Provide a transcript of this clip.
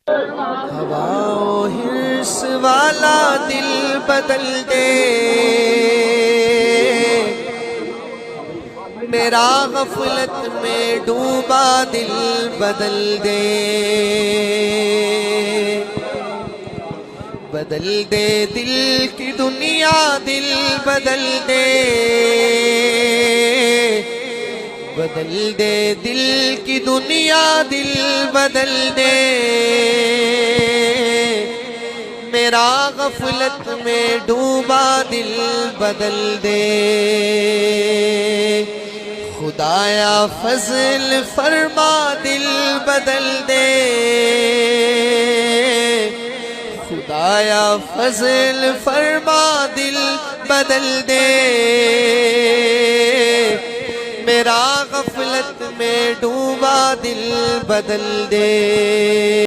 ہوا و حرص والا دل بدل دے، میرا غفلت میں ڈوبا دل بدل دے، بدل دے دل کی دنیا دل بدل دے، بدل دے دل کی دنیا دل بدل دے، میرا غفلت میں ڈوبا دل بدل دے، خدایا فضل فرما دل بدل دے، خدایا فضل فرما دل بدل دے، میرا غفلت میں ڈوبا دل بدل دے۔